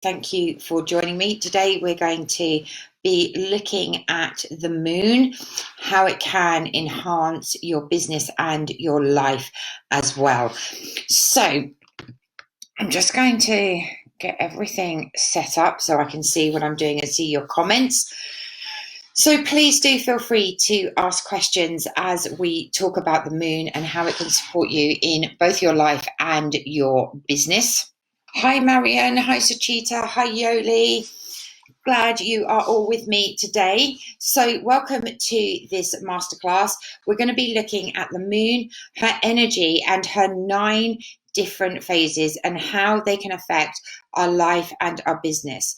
Thank you for joining me. Today we're going to be looking at the moon, how it can enhance your business and your life as well. So I'm just going to get everything set up so I can see what I'm doing and see your comments. So please do feel free to ask questions as we talk about the moon and how it can support you in both your life and your business. Hi Marianne, hi Suchita, hi Yoli. Glad you are all with me today. So welcome to this masterclass. We're going to be looking at the moon, her energy and her 9 different phases and how they can affect our life and our business.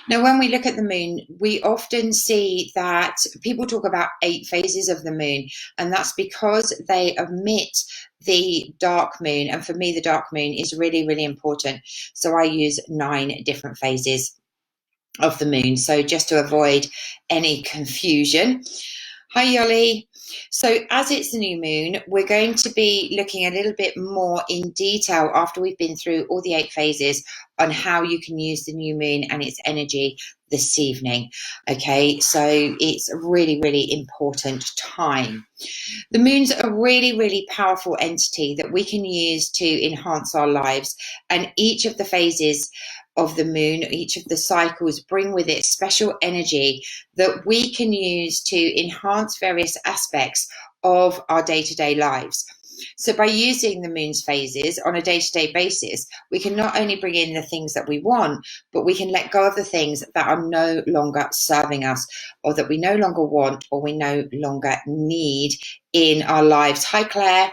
Now, when we look at the moon, we often see that people talk about 8 phases of the moon, and that's because they omit the dark moon. And for me, the dark moon is really, really important. So I use 9 different phases of the moon. So just to avoid any confusion. Hi, Yoli. So as it's the new moon, we're going to be looking a little bit more in detail after we've been through all the 8 phases on how you can use the new moon and its energy this evening. Okay, so it's a really, really important time. The moon's a really, really powerful entity that we can use to enhance our lives, and each of the phases of the moon, each of the cycles bring with it special energy that we can use to enhance various aspects of our day-to-day lives. So by using the moon's phases on a day-to-day basis, we can not only bring in the things that we want, but we can let go of the things that are no longer serving us, or that we no longer want, or we no longer need in our lives. Hi, Claire.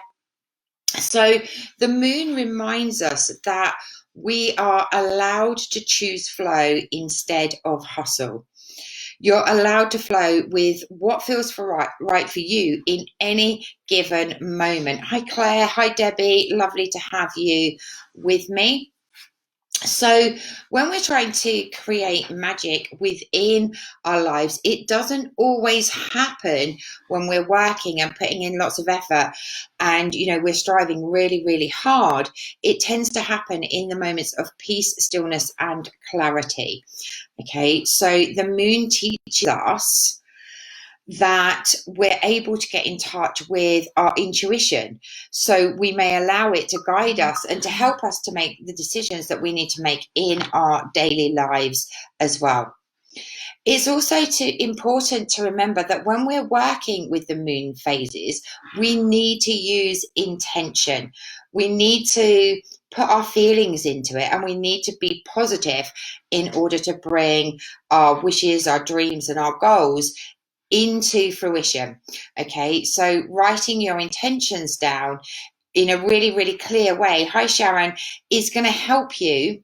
So the moon reminds us that we are allowed to choose flow instead of hustle. You're allowed to flow with what feels right for you in any given moment. Hi, Claire. Hi, Debbie. Lovely to have you with me. So when we're trying to create magic within our lives, it doesn't always happen when we're working and putting in lots of effort and, we're striving really, really hard. It tends to happen in the moments of peace, stillness, and clarity. Okay, so the moon teaches us that we're able to get in touch with our intuition. So we may allow it to guide us and to help us to make the decisions that we need to make in our daily lives as well. It's also important to remember that when we're working with the moon phases, we need to use intention. We need to put our feelings into it, and we need to be positive in order to bring our wishes, our dreams, and our goals into fruition. Okay, so writing your intentions down in a really, really clear way, hi Sharon, is going to help you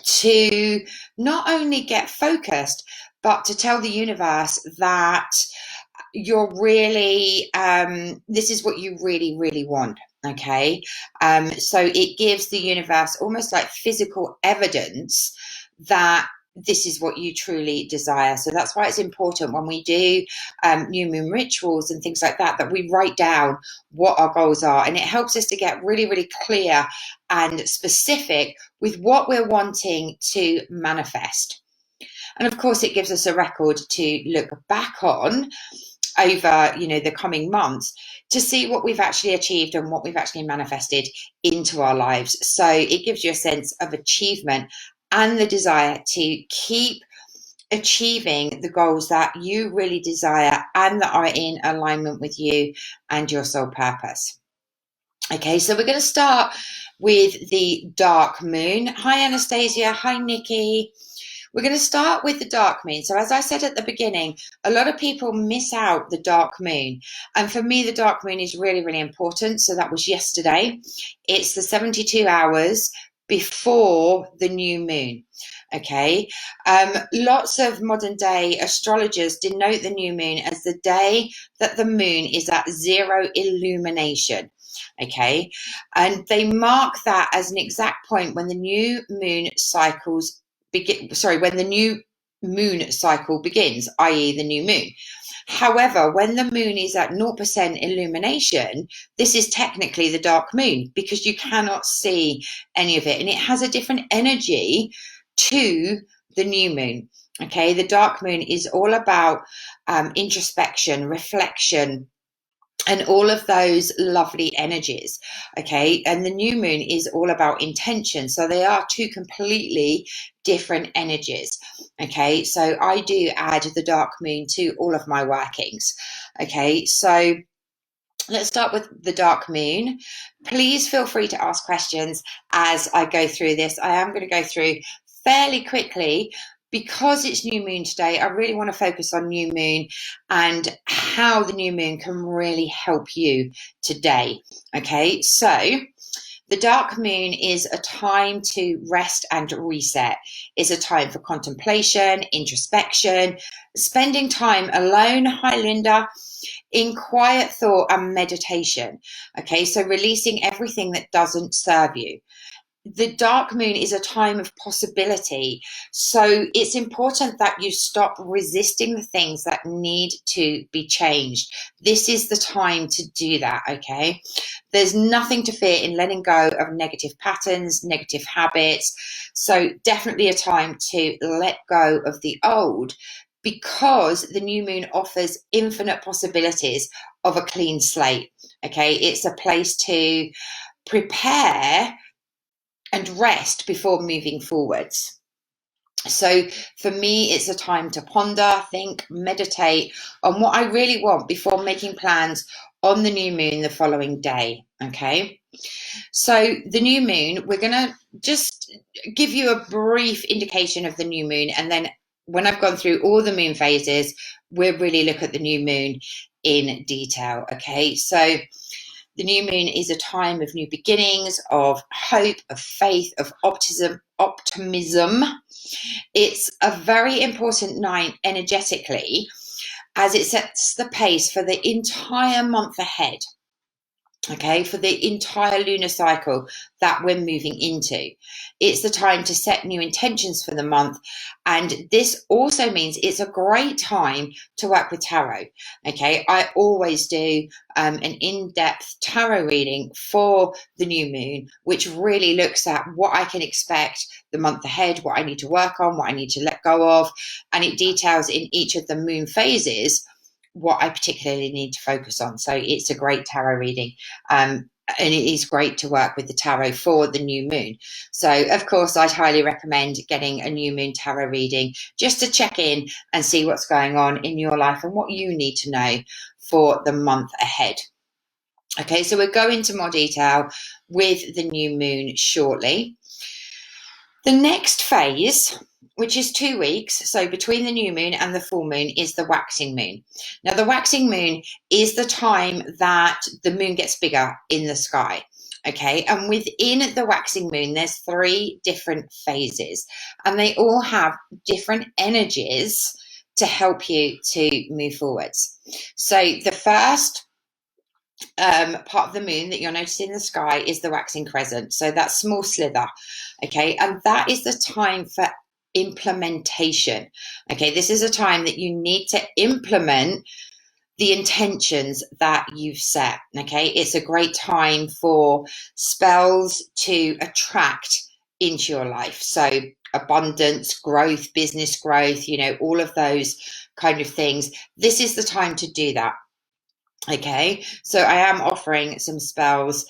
to not only get focused, but to tell the universe that you're really, this is what you really, really want. Okay, so it gives the universe almost like physical evidence that this is what you truly desire. So that's why it's important when we do new moon rituals and things like that, that we write down what our goals are. And it helps us to get really, really clear and specific with what we're wanting to manifest. And of course, it gives us a record to look back on over, the coming months to see what we've actually achieved and what we've actually manifested into our lives. So it gives you a sense of achievement and the desire to keep achieving the goals that you really desire and that are in alignment with you and your soul purpose. Okay, so we're going to start with the dark moon. Hi, Anastasia. Hi, Nikki. We're going to start with the dark moon. So as I said at the beginning, a lot of people miss out the dark moon. And for me, the dark moon is really, really important. So that was yesterday. It's the 72 hours before the new moon. Okay. Lots of modern day astrologers denote the new moon as the day that the moon is at 0 illumination. Okay. And they mark that as an exact point when the new moon cycles when the new moon cycle begins, i.e. the new moon. However, when the moon is at 0% illumination, this is technically the dark moon because you cannot see any of it. And it has a different energy to the new moon. Okay, the dark moon is all about introspection, reflection, and all of those lovely energies. Okay, and the new moon is all about intention. So they are two completely different energies. Okay, so I do add the dark moon to all of my workings. Okay, so let's start with the dark moon. Please feel free to ask questions as I go through this. I am going to go through fairly quickly because it's new moon today. I really want to focus on new moon and how the new moon can really help you today. Okay, so the dark moon is a time to rest and reset. It's a time for contemplation, introspection, spending time alone. Hi, Linda. In quiet thought and meditation. Okay, so releasing everything that doesn't serve you. The dark moon is a time of possibility. So it's important that you stop resisting the things that need to be changed. This is the time to do that, okay? There's nothing to fear in letting go of negative patterns, negative habits. So definitely a time to let go of the old, because the new moon offers infinite possibilities of a clean slate. Okay, it's a place to prepare and rest before moving forwards. So for me, it's a time to ponder, think, meditate on what I really want before making plans on the new moon the following day. Okay, so the new moon, we're going to just give you a brief indication of the new moon, and then when I've gone through all the moon phases, we'll really look at the new moon in detail. Okay, so the new moon is a time of new beginnings, of hope, of faith, of optimism. It's a very important night energetically, as it sets the pace for the entire month ahead. Okay, for the entire lunar cycle that we're moving into. It's the time to set new intentions for the month. And this also means it's a great time to work with tarot. Okay, I always do an in-depth tarot reading for the new moon, which really looks at what I can expect the month ahead, what I need to work on, what I need to let go of. And it details in each of the moon phases what I particularly need to focus on. So it's a great tarot reading. And it is great to work with the tarot for the new moon. So, of course, I'd highly recommend getting a new moon tarot reading just to check in and see what's going on in your life and what you need to know for the month ahead. Okay, so we'll go into more detail with the new moon shortly. The next phase, which is 2 weeks, so between the new moon and the full moon, is the waxing moon. Now, the waxing moon is the time that the moon gets bigger in the sky. Okay, and within the waxing moon, there's 3 different phases, and they all have different energies to help you to move forwards. So the first part of the moon that you'll notice in the sky is the waxing crescent. So that small slither. Okay, and that is the time for implementation. Okay, this is a time that you need to implement the intentions that you've set. Okay, it's a great time for spells to attract into your life. So abundance, growth, business growth, all of those kind of things. This is the time to do that. Okay, so I am offering some spells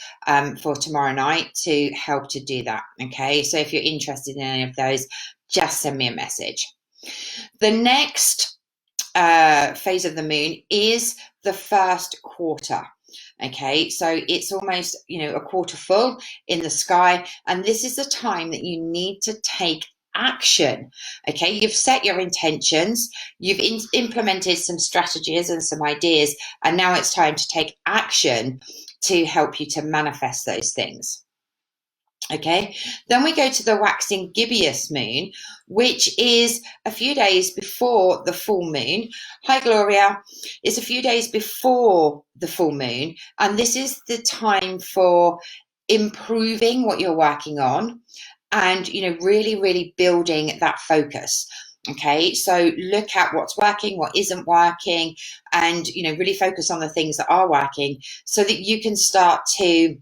for tomorrow night to help to do that. Okay, so if you're interested in any of those, just send me a message. The next phase of the moon is the first quarter. Okay, so it's almost, a quarter full in the sky, and this is the time that you need to take action. Okay, you've set your intentions, you've implemented some strategies and some ideas, and now it's time to take action to help you to manifest those things. Okay, then we go to the waxing gibbous moon, which is a few days before the full moon. Hi, Gloria. It's a few days before the full moon, and this is the time for improving what you're working on and, really building that focus. Okay, so look at what's working, what isn't working, and, really focus on the things that are working so that you can start to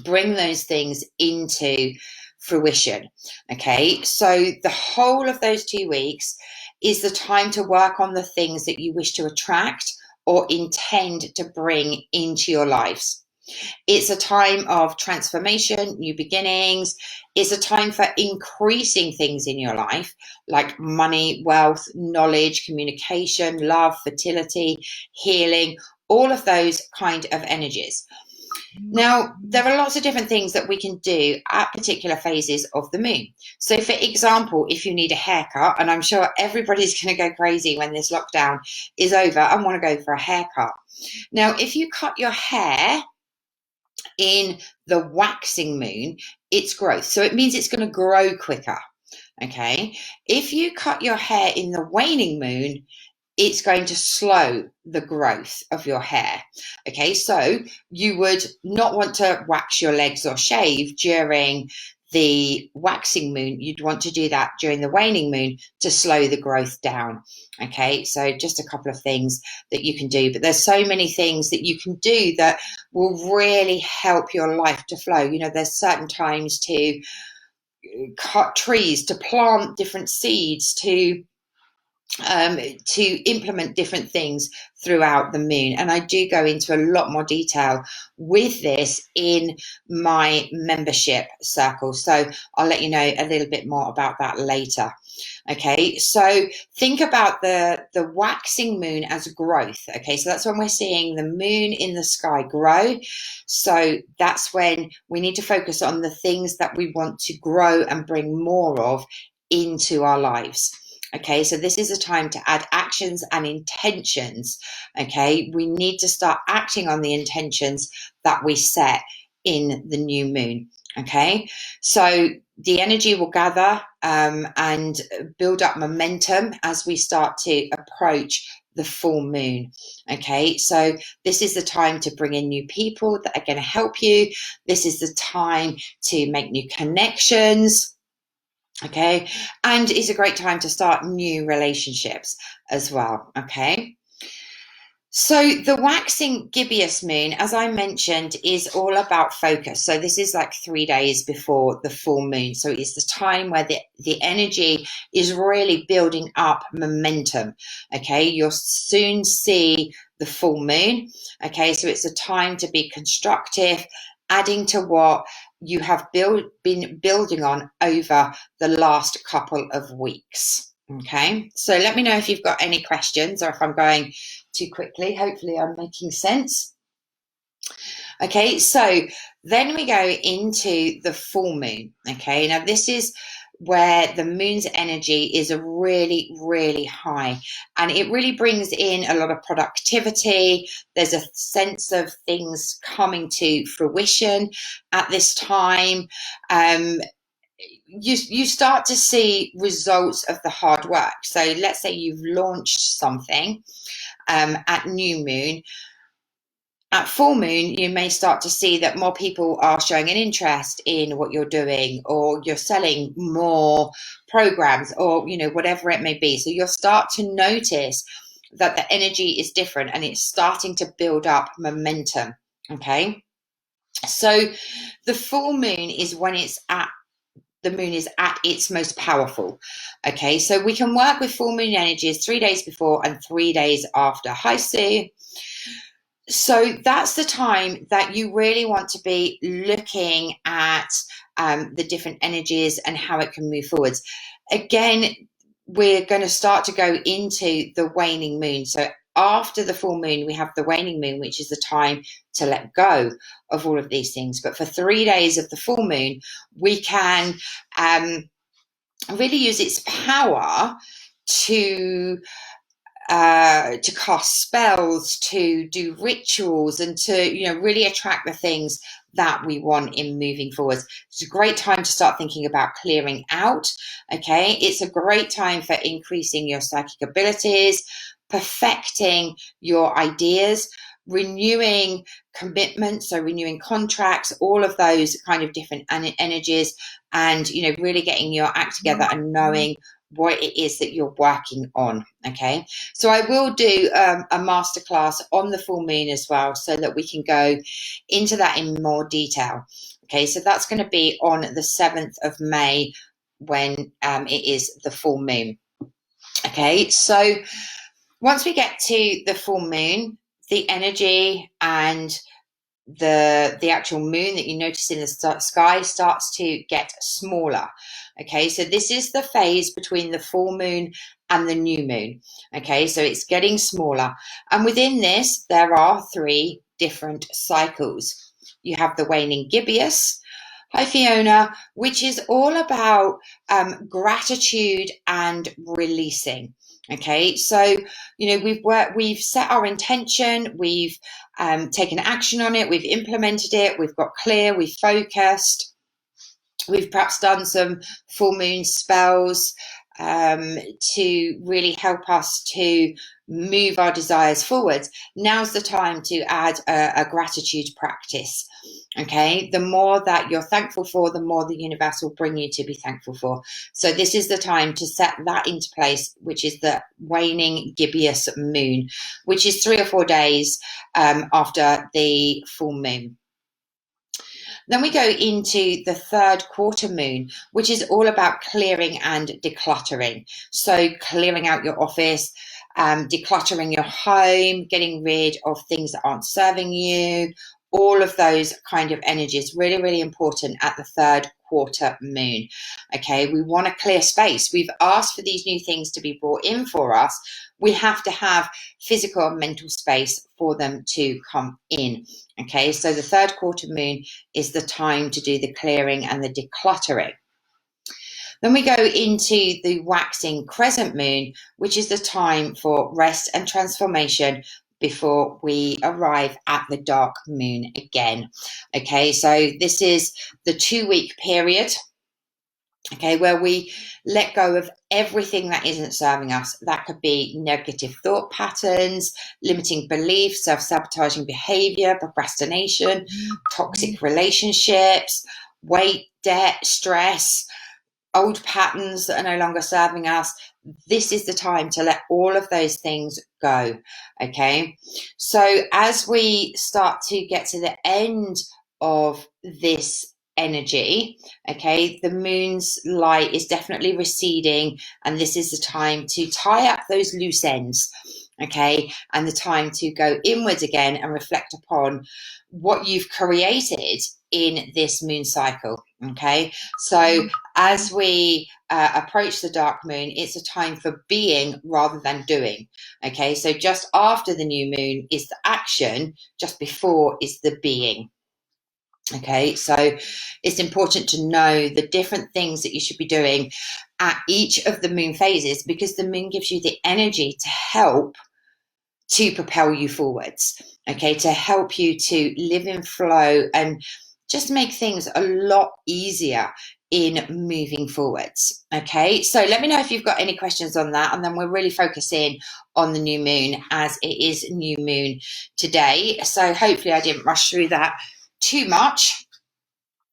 bring those things into fruition. Okay, so the whole of those 2 weeks is the time to work on the things that you wish to attract or intend to bring into your lives. It's a time of transformation, new beginnings. It's a time for increasing things in your life, like money, wealth, knowledge, communication, love, fertility, healing, all of those kind of energies. Now, there are lots of different things that we can do at particular phases of the moon. So, for example, if you need a haircut, and I'm sure everybody's going to go crazy when this lockdown is over and want to go for a haircut. Now, if you cut your hair in the waxing moon, it's growth. So it means it's going to grow quicker. Okay. If you cut your hair in the waning moon, it's going to slow the growth of your hair. Okay. So you would not want to wax your legs or shave during the waxing moon. You'd want to do that during the waning moon to slow the growth down. Okay, so just a couple of things that you can do, but there's so many things that you can do that will really help your life to flow. You know, there's certain times to cut trees, to plant different seeds, to implement different things throughout the moon. And I do go into a lot more detail with this in my membership circle. So I'll let you know a little bit more about that later. Okay, so think about the waxing moon as growth. Okay, so that's when we're seeing the moon in the sky grow. So that's when we need to focus on the things that we want to grow and bring more of into our lives. Okay, so this is a time to add actions and intentions. Okay, we need to start acting on the intentions that we set in the new moon. Okay, so the energy will gather and build up momentum as we start to approach the full moon. Okay, so this is the time to bring in new people that are going to help you. This is the time to make new connections. Okay, and it's a great time to start new relationships as well. Okay, so the waxing gibbous moon, as I mentioned, is all about focus. So this is like 3 days before the full moon. So it's the time where the energy is really building up momentum. Okay, you'll soon see the full moon. Okay, so it's a time to be constructive, adding to what you have been building on over the last couple of weeks. Okay, so let me know if you've got any questions or if I'm going too quickly. Hopefully I'm making sense. Okay, so then we go into the full moon. Okay, now this is where the moon's energy is a really, really high, and it really brings in a lot of productivity. There's a sense of things coming to fruition at this time. You start to see results of the hard work. So let's say you've launched something at new moon. At full moon, you may start to see that more people are showing an interest in what you're doing, or you're selling more programs, or whatever it may be. So you'll start to notice that the energy is different and it's starting to build up momentum. Okay, so the full moon is when the moon is at its most powerful. Okay, so we can work with full moon energies 3 days before and 3 days after. Hi, Sue. So that's the time that you really want to be looking at the different energies and how it can move forwards. Again, we're going to start to go into the waning moon. So after the full moon, we have the waning moon, which is the time to let go of all of these things. But for 3 days of the full moon, we can really use its power to cast spells, to do rituals, and to really attract the things that we want in moving forwards. It's a great time to start thinking about clearing out. Okay, it's a great time for increasing your psychic abilities, perfecting your ideas, renewing commitments, so renewing contracts, all of those kind of different energies, and really getting your act together and knowing what it is that you're working on. Okay, so I will do a masterclass on the full moon as well, so that we can go into that in more detail. Okay, so that's going to be on the 7th of May when it is the full moon. Okay, so once we get to the full moon, the energy and the actual moon that you notice in the sky starts to get smaller. Okay, so this is the phase between the full moon and the new moon. Okay, so it's getting smaller, and within this there are 3 different cycles. You have the waning gibbous. Hi Fiona, which is all about gratitude and releasing. Okay, so we've set our intention, we've taken action on it, we've implemented it, we've got clear, we've focused, we've perhaps done some full moon spells to really help us to move our desires forwards. Now's the time to add a gratitude practice. Okay, the more that you're thankful for, the more the universe will bring you to be thankful for. So this is the time to set that into place, which is the waning gibbous moon, which is 3 or 4 days after the full moon. Then we go into the 3rd quarter moon, which is all about clearing and decluttering. So clearing out your office, decluttering your home, getting rid of things that aren't serving you, all of those kind of energies, really, really important at the 3rd quarter moon. Okay, we want to clear space. We've asked for these new things to be brought in for us. We have to have physical and mental space for them to come in. Okay, so the 3rd quarter moon is the time to do the clearing and the decluttering. Then we go into the waxing crescent moon, which is the time for rest and transformation before we arrive at the dark moon again. Okay, so this is the 2-week period, okay, where we let go of everything that isn't serving us. That could be negative thought patterns, limiting beliefs, self-sabotaging behavior, procrastination, toxic relationships, weight, debt, stress, old patterns that are no longer serving us. This is the time to let all of those things go. Okay, so as we start to get to the end of this energy, okay, the moon's light is definitely receding, and this is the time to tie up those loose ends. Okay, and the time to go inwards again and reflect upon what you've created in this moon cycle. Okay, so as we approach the dark moon, it's a time for being rather than doing. Okay, so just after the new moon is the action, just before is the being. Okay, so it's important to know the different things that you should be doing at each of the moon phases, because the moon gives you the energy to help to propel you forwards, okay, to help you to live in flow and just make things a lot easier in moving forwards. Okay, so let me know if you've got any questions on that, and then we'll really focus in on the new moon, as it is new moon today. So hopefully I didn't rush through that too much,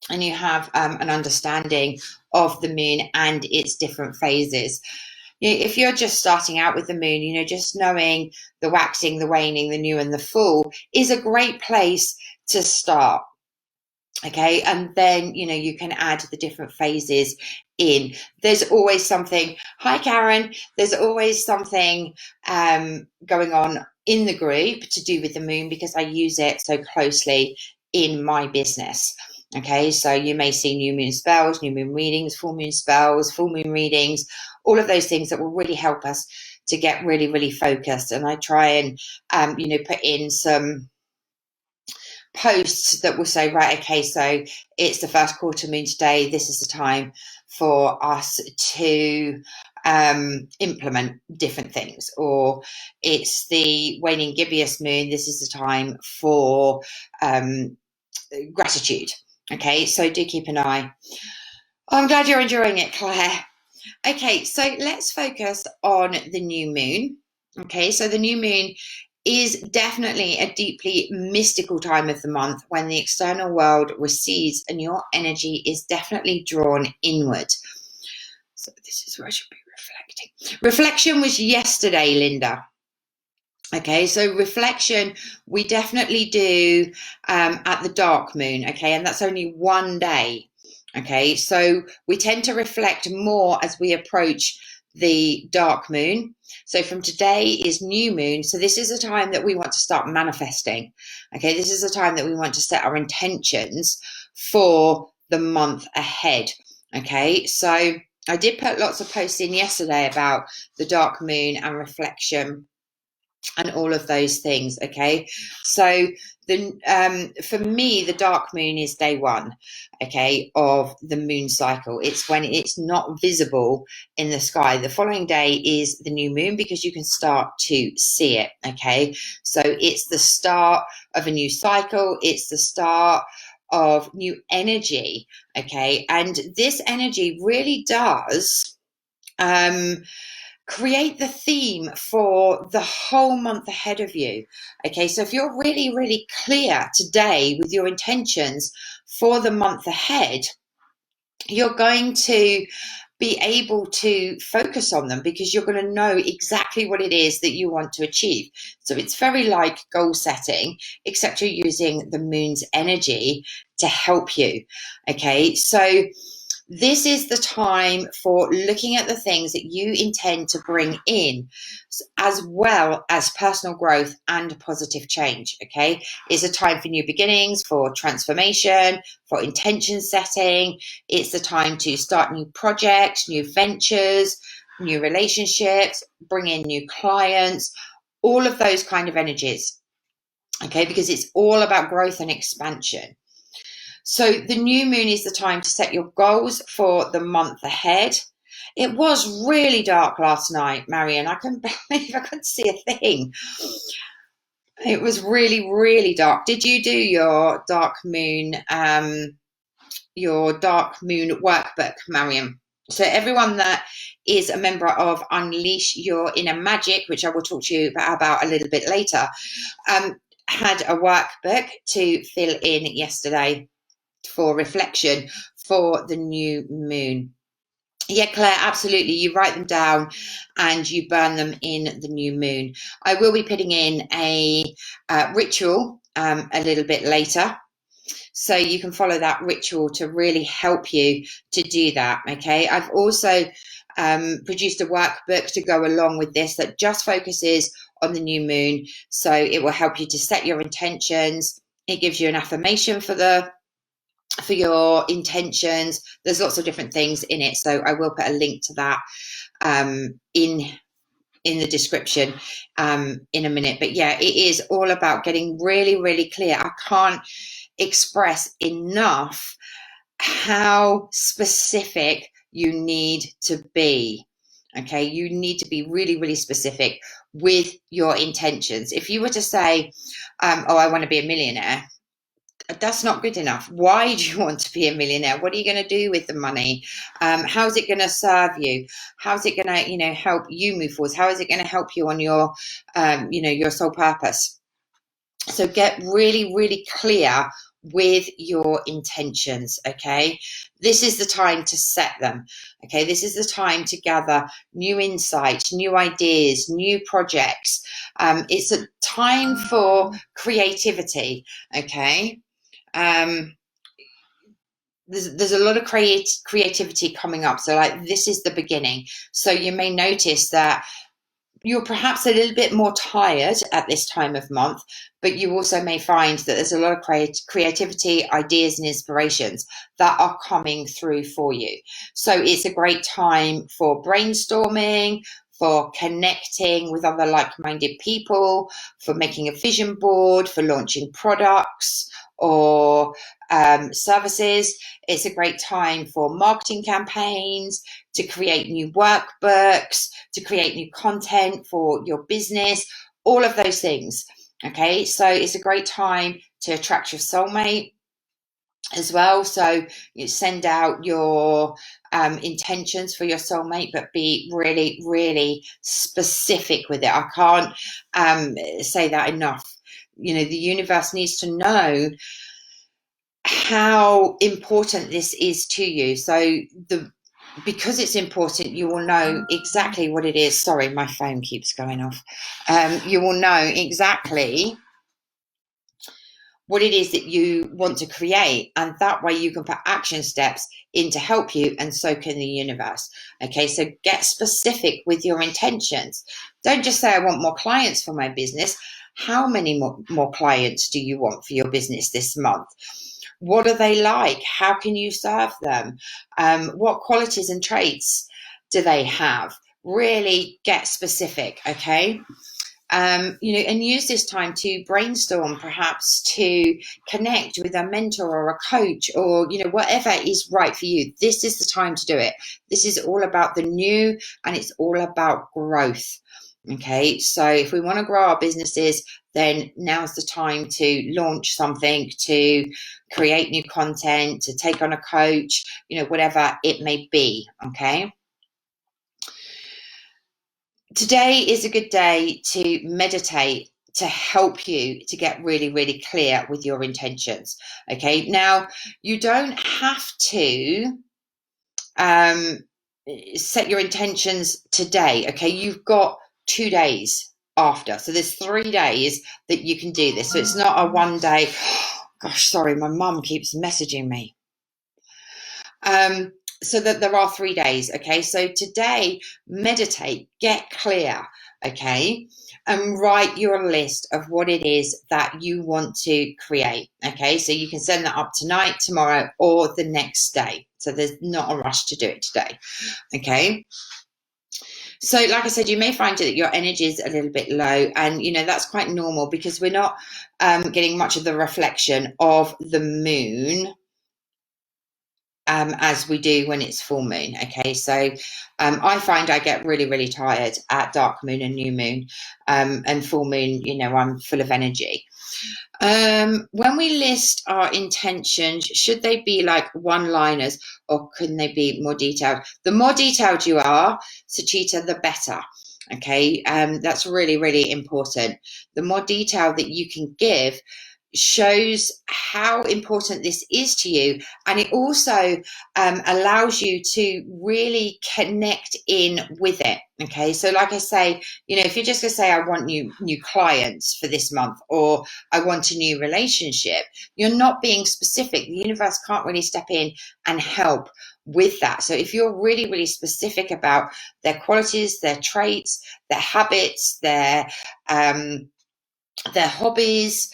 and you have an understanding of the moon and its different phases. If you're just starting out with the moon, just knowing the waxing, the waning, the new and the full is a great place to start. Okay, and then you can add the different phases in. There's always something. Hi Karen, there's always something going on in the group to do with the moon, because I use it so closely in my business. Okay, so you may see new moon spells, new moon readings, full moon spells, full moon readings, all of those things that will really help us to get really, really focused. And I try and put in some posts that will say, right, okay, so it's the 1st quarter moon today, this is the time for us to implement different things, or it's the waning gibbous moon, this is the time for gratitude. Okay, so do keep an eye. I'm glad you're enjoying it, Claire. Okay, so let's focus on the new moon. Okay, so the new moon is definitely a deeply mystical time of the month, when the external world recedes and your energy is definitely drawn inward. So this is where I should be reflecting. Reflection was yesterday, Linda. Okay, so reflection, we definitely do at the dark moon, okay, and that's only one day. Okay, so we tend to reflect more as we approach the dark moon. So from today is new moon. So this is a time that we want to start manifesting. Okay, this is a time that we want to set our intentions for the month ahead. Okay, so I did put lots of posts in yesterday about the dark moon and reflection and all of those things. Okay, so the for me, the dark moon is day one, okay, of the moon cycle. It's when it's not visible in the sky. The following day is the new moon because you can start to see it. Okay, so it's the start of a new cycle. It's the start of new energy. Okay, and this energy really does create the theme for the whole month ahead of you. Okay, so if you're really, really clear today with your intentions for the month ahead, you're going to be able to focus on them because you're going to know exactly what it is that you want to achieve. So it's very like goal setting, except you're using the moon's energy to help you. Okay, so this is the time for looking at the things that you intend to bring in, as well as personal growth and positive change. Okay, it's a time for new beginnings, for transformation, for intention setting. It's the time to start new projects, new ventures, new relationships, bring in new clients, all of those kind of energies. Okay, because it's all about growth and expansion. So the new moon is the time to set your goals for the month ahead. It was really dark last night, Marion. I couldn't believe I couldn't see a thing. It was really, really dark. Did you do your dark moon workbook, Marion? So everyone that is a member of Unleash Your Inner Magic, which I will talk to you about a little bit later, had a workbook to fill in yesterday for reflection for the new moon. Yeah, Claire, absolutely. You write them down and you burn them in the new moon. I will be putting in a ritual a little bit later. So you can follow that ritual to really help you to do that. Okay. I've also produced a workbook to go along with this that just focuses on the new moon. So it will help you to set your intentions. It gives you an affirmation for your intentions. There's lots of different things in it, so I will put a link to that in the description in a minute. But yeah, it is all about getting really, really clear. I can't express enough how specific you need to be. Okay, you need to be really, really specific with your intentions. If you were to say, oh, I want to be a millionaire, that's not good enough. Why do you want to be a millionaire? What are you going to do with the money? How's it going to serve you? How's it going to, help you move forward? How is it going to help you on your, your sole purpose? So get really, really clear with your intentions. Okay, this is the time to set them. Okay, this is the time to gather new insights, new ideas, new projects. It's a time for creativity. Okay. There's a lot of creativity coming up. So like this is the beginning. So you may notice that you're perhaps a little bit more tired at this time of month, but you also may find that there's a lot of creativity, ideas, and inspirations that are coming through for you. So it's a great time for brainstorming, for connecting with other like-minded people, for making a vision board, for launching products or services. It's a great time for marketing campaigns, to create new workbooks, to create new content for your business, all of those things. Okay, so it's a great time to attract your soulmate as well. So you send out your intentions for your soulmate, but be really, really specific with it. I can't say that enough. The universe needs to know how important this is to you. So because it's important, you will know exactly what it is. Sorry, my phone keeps going off. You will know exactly what it is that you want to create, and that way you can put action steps in to help you, and so can the universe. Okay, so get specific with your intentions. Don't just say I want more clients for my business. How many more clients do you want for your business this month? What are they like? How can you serve them? What qualities and traits do they have? Really get specific, okay? And use this time to brainstorm, perhaps to connect with a mentor or a coach, or whatever is right for you. This is the time to do it. This is all about the new, and it's all about growth. Okay, so if we want to grow our businesses, then now's the time to launch something, to create new content, to take on a coach, whatever it may be. Okay. Today is a good day to meditate, to help you to get really, really clear with your intentions. Okay, now you don't have to set your intentions today. Okay, you've got 2 days after, so there's 3 days that you can do this. So it's not a one day. Gosh, sorry, my mum keeps messaging me. So that there are 3 days. Okay, so today, meditate, get clear, okay, and write your list of what it is that you want to create. Okay, so you can send that up tonight, tomorrow, or the next day. So there's not a rush to do it today. Okay. So like I said, you may find that your energy is a little bit low, and that's quite normal, because we're not getting much of the reflection of the moon as we do when it's full moon. Okay, so I find I get really, really tired at dark moon and new moon, and full moon, I'm full of energy. When we list our intentions, should they be like one-liners, or can they be more detailed? The more detailed you are, Suchita, the better. Okay, that's really, really important. The more detail that you can give shows how important this is to you, and it also allows you to really connect in with it. Okay, so like I say, if you're just going to say I want new clients for this month, or I want a new relationship, you're not being specific. The universe can't really step in and help with that. So if you're really, really specific about their qualities, their traits, their habits, their hobbies,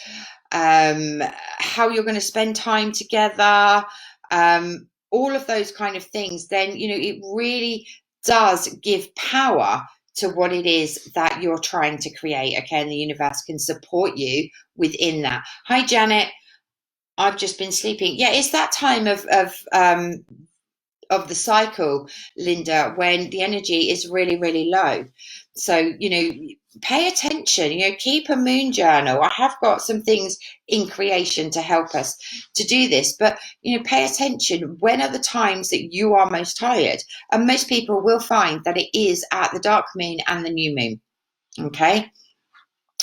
how you're going to spend time together, all of those kind of things, then it really does give power to what it is that you're trying to create. Okay, and the universe can support you within that. Hi, Janet. I've just been sleeping. Yeah, it's that time of the cycle, Linda, when the energy is really, really low. So, pay attention, keep a moon journal. I have got some things in creation to help us to do this, but, pay attention. When are the times that you are most tired? And most people will find that it is at the dark moon and the new moon. Okay.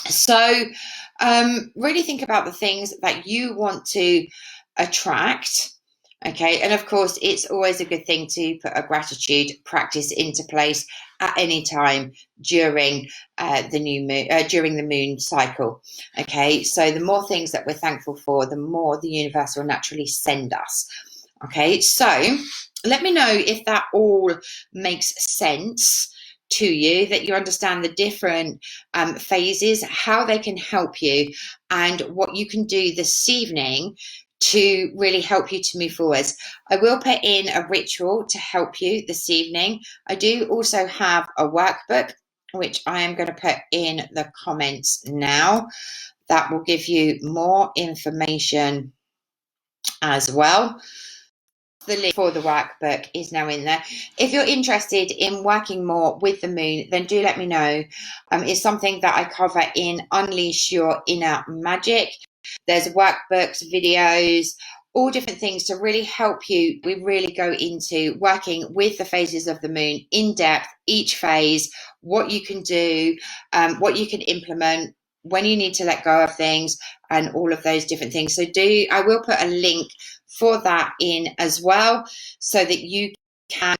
So, really think about the things that you want to attract. Okay, and of course, it's always a good thing to put a gratitude practice into place at any time during the new moon, during the moon cycle. Okay, so the more things that we're thankful for, the more the universe will naturally send us. Okay, so let me know if that all makes sense to you, that you understand the different phases, how they can help you, and what you can do this evening to really help you to move forwards. I will put in a ritual to help you this evening. I do also have a workbook, which I am going to put in the comments now. That will give you more information as well. The link for the workbook is now in there. If you're interested in working more with the moon, then do let me know. It's something that I cover in Unleash Your Inner Magic. There's workbooks, videos, all different things to really help you. We really go into working with the phases of the moon in depth, each phase, what you can do, what you can implement, when you need to let go of things, and all of those different things. So I will put a link for that in as well, so that you can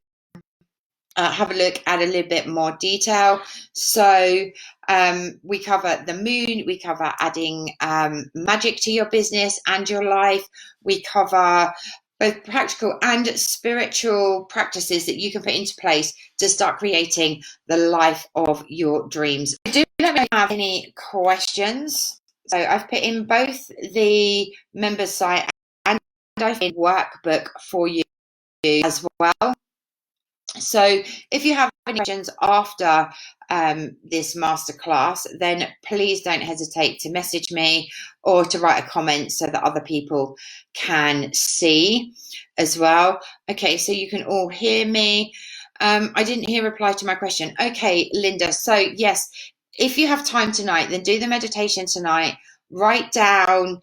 have a look at a little bit more detail. So we cover the moon, we cover adding magic to your business and your life. We cover both practical and spiritual practices that you can put into place to start creating the life of your dreams. Do let me know if you have any questions. So I've put in both the members site and I've put in workbook for you as well. So if you have any questions after this masterclass, then please don't hesitate to message me or to write a comment so that other people can see as well. Okay, so you can all hear me. I didn't hear reply to my question. Okay, Linda. So yes, if you have time tonight, then do the meditation tonight. Write down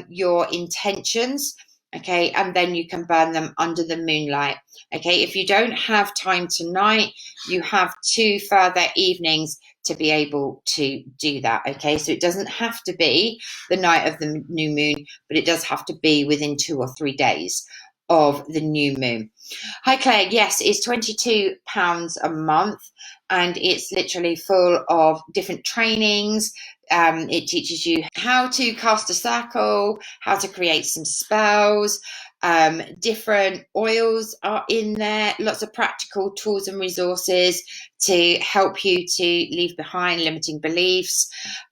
your intentions. Okay, and then you can burn them under the moonlight. Okay, if you don't have time tonight, you have 2 further evenings to be able to do that. Okay, so it doesn't have to be the night of the new moon, but it does have to be within 2 or 3 days of the new moon. Hi Claire, yes, it's £22 a month and it's literally full of different trainings. It teaches you how to cast a circle, how to create some spells, different oils are in there, lots of practical tools and resources to help you to leave behind limiting beliefs,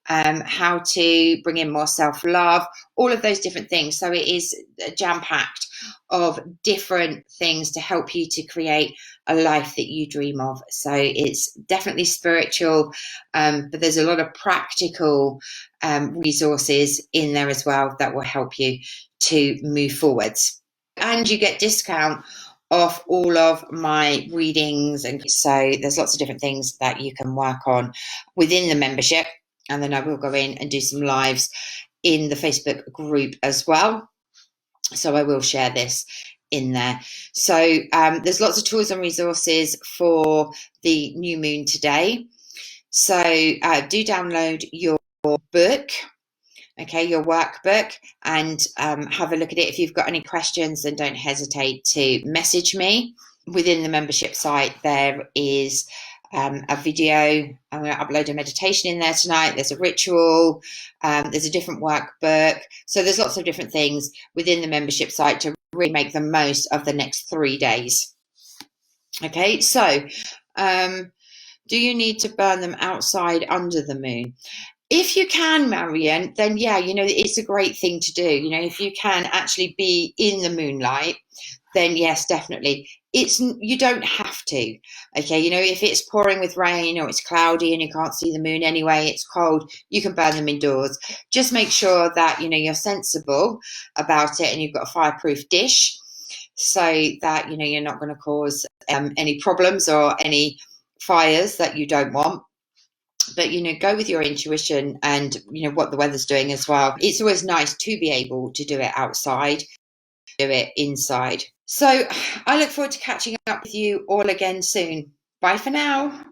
how to bring in more self-love, all of those different things. So it is jam-packed of different things to help you to create a life that you dream of. So it's definitely spiritual, but there's a lot of practical resources in there as well that will help you to move forwards. And you get discount off all of my readings, and so there's lots of different things that you can work on within the membership. And then I will go in and do some lives in the Facebook group as well. So I will share this in there. So there's lots of tools and resources for the new moon today. So do download your book, okay, your workbook, and have a look at it. If you've got any questions, then don't hesitate to message me. Within the membership site, there is a video. I'm going to upload a meditation in there tonight. There's a ritual. There's a different workbook. So there's lots of different things within the membership site to really make the most of the next 3 days. Okay, so do you need to burn them outside under the moon? If you can, Marion, then yeah, it's a great thing to do. If you can actually be in the moonlight, then yes, definitely. You don't have to. Okay, if it's pouring with rain or it's cloudy and you can't see the moon anyway, it's cold, you can burn them indoors. Just make sure that you're sensible about it and you've got a fireproof dish so that you're not going to cause any problems or any fires that you don't want. But go with your intuition and what the weather's doing as well. It's always nice to be able to do it outside, do it inside. So I look forward to catching up with you all again soon. Bye for now.